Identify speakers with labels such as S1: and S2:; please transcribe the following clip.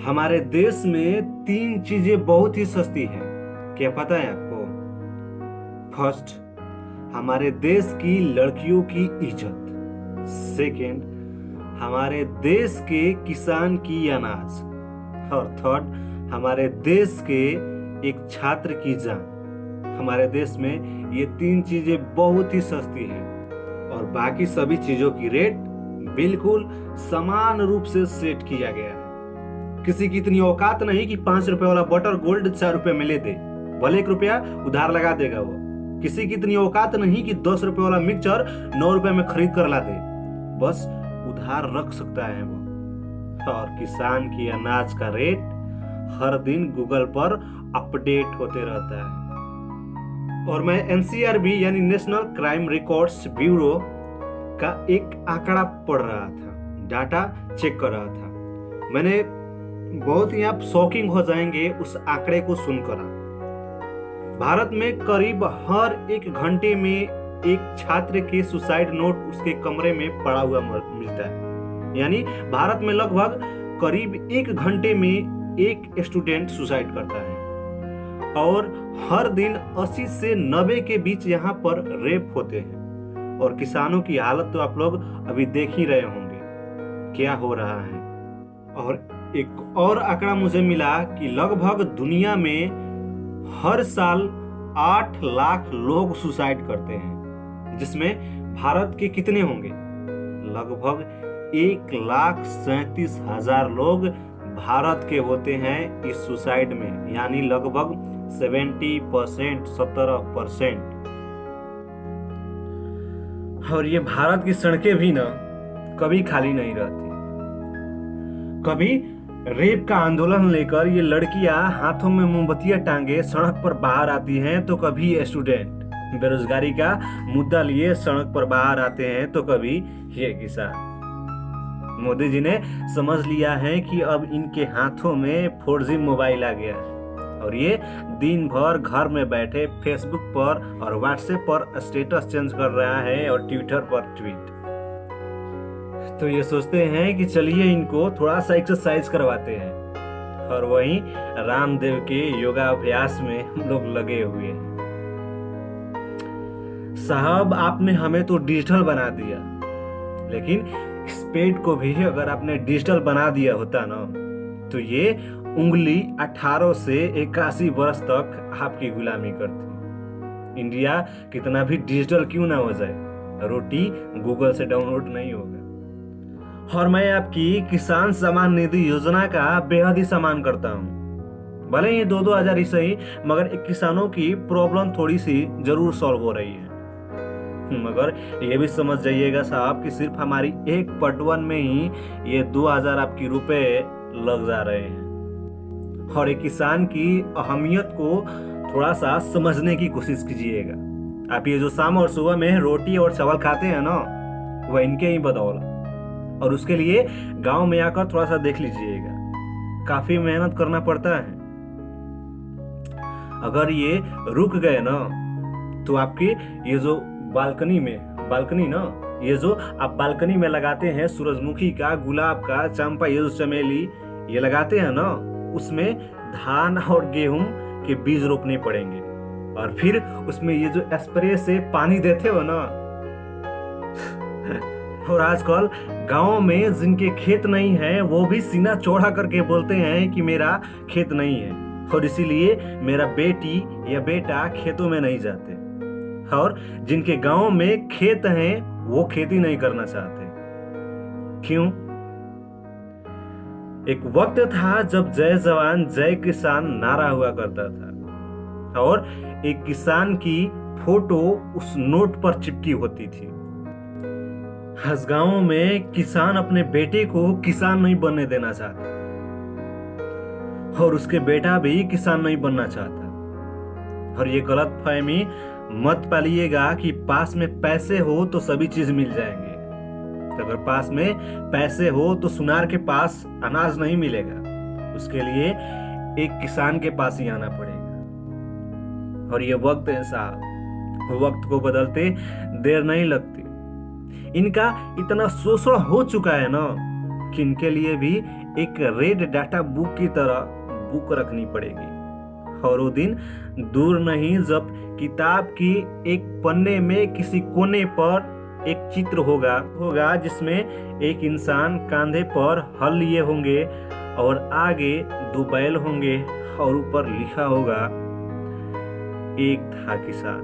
S1: हमारे देश में 3 चीजें बहुत ही सस्ती हैं। क्या पता है आपको? फर्स्ट, हमारे देश की लड़कियों की इज्जत। सेकंड, हमारे देश के किसान की अनाज। और थर्ड, हमारे देश के एक छात्र की जान। हमारे देश में ये 3 चीजें बहुत ही सस्ती हैं और बाकी सभी चीजों की रेट बिल्कुल समान रूप से सेट किया गया है। किसी की इतनी औकात नहीं कि 5 रुपए वाला बटर गोल्ड 4 रुपए में ले दे, भले 1 रुपया उधार लगा देगा वो। किसी की इतनी औकात नहीं कि 10 रुपए वाला मिक्सचर 9 रुपए में खरीद कर ला दे, बस उधार रख सकता है वो। और किसान की अनाज का रेट हर दिन गूगल पर अपडेट होते रहता है। और मैं NCRB यानी नेशनल क्राइम रिकॉर्ड्स ब्यूरो का एक आंकड़ा पढ़ रहा था, डाटा चेक कर रहा था। मैंने बहुत ही आप शॉकिंग हो जाएंगे उस आंकड़े को सुनकर। भारत में करीब हर 1 घंटे में एक छात्र के सुसाइड नोट उसके कमरे में पड़ा हुआ मिलता है। यानी भारत में लगभग करीब 1 घंटे में एक स्टूडेंट सुसाइड करता है और हर दिन 80 से 90 के बीच यहाँ पर रेप होते हैं। और किसानों की हालत तो आप लोग अभी देख ही रहे होंगे क्या हो रहा है। और एक और आंकड़ा मुझे मिला कि लगभग दुनिया में हर साल 8 लाख लोग सुसाइड करते हैं, जिसमें भारत के कितने होंगे? लगभग 1,37,000 लोग भारत के होते हैं इस सुसाइड में, यानी लगभग 70%, 17%। और ये भारत की सड़कें भी ना कभी खाली नहीं रहती। कभी रेप का आंदोलन लेकर ये लड़कियां हाथों में मोमबत्तियां टांगे सड़क पर बाहर आती हैं, तो कभी स्टूडेंट बेरोजगारी का मुद्दा लिए सड़क पर बाहर आते हैं, तो कभी ये किसान। मोदी जी ने समझ लिया है कि अब इनके हाथों में 4G मोबाइल आ गया है और ये दिन भर घर में बैठे फेसबुक पर और व्हाट्सएप पर स्टेटस चेंज कर रहा है और ट्विटर पर ट्वीट। तो ये सोचते हैं कि चलिए इनको थोड़ा सा एक्सरसाइज करवाते हैं, और वहीं रामदेव के योगाभ्यास में हम लोग लगे हुए हैं। साहब, आपने हमें तो डिजिटल बना दिया, लेकिन इस पेट को भी अगर आपने डिजिटल बना दिया होता ना, तो ये उंगली 18 से 81 वर्ष तक आपकी गुलामी करती। इंडिया कितना भी डिजिटल क्यों ना हो जाए, रोटी गूगल से डाउनलोड नहीं होगा। और मैं आपकी किसान सम्मान निधि योजना का बेहद ही सम्मान करता हूँ। भले ही 2-2 हजार ही सही, मगर एक किसानों की प्रॉब्लम थोड़ी सी जरूर सॉल्व हो रही है। मगर ये भी समझ जाइएगा साहब कि सिर्फ हमारी एक पटवन में ही ये 2000 आपकी रुपए लग जा रहे हैं। और एक किसान की अहमियत को थोड़ा सा समझने की कोशिश कीजिएगा। आप ये जो शाम और सुबह में रोटी और चावल खाते हैं ना, वह इनके ही बदौलत। और उसके लिए गांव में आकर थोड़ा सा देख लीजिएगा, काफी मेहनत करना पड़ता है। अगर ये रुक गए ना, तो आपकी ये जो बालकनी ना, ये जो आप बालकनी में लगाते हैं सूरजमुखी का, गुलाब का, चंपा, ये जो चमेली ये लगाते हैं ना, उसमें धान और गेहूं के बीज रोपने पड़ेंगे। और फिर उसमें ये जो स्प्रे से पानी देते हो ना। और आजकल गांव में जिनके खेत नहीं है वो भी सीना चौड़ा करके बोलते हैं कि मेरा खेत नहीं है, और इसीलिए मेरा बेटी या बेटा खेतों में नहीं जाते। और जिनके गांव में खेत हैं वो खेती नहीं करना चाहते। क्यों? एक वक्त था जब जय जवान जय किसान नारा हुआ करता था और एक किसान की फोटो उस नोट पर चिपकी होती थी। आज गांव में किसान अपने बेटे को किसान नहीं बनने देना चाहता और उसके बेटा भी किसान नहीं बनना चाहता। और ये गलत फहमी मत पालिएगा कि पास में पैसे हो तो सभी चीज मिल जाएंगे। तो अगर पास में पैसे हो तो सुनार के पास अनाज नहीं मिलेगा, उसके लिए एक किसान के पास ही आना पड़ेगा। और ये वक्त है साहब, वक्त को बदलते देर नहीं लगती। इनका इतना शोषण हो चुका है ना जिनके लिए भी एक रेड डाटा बुक की तरह बुक रखनी पड़ेगी। और वो दिन दूर नहीं जब किताब की एक पन्ने में किसी कोने पर एक चित्र होगा जिसमें एक इंसान कंधे पर हल लिए होंगे और आगे 2 बैल होंगे और ऊपर लिखा होगा एक था किसान।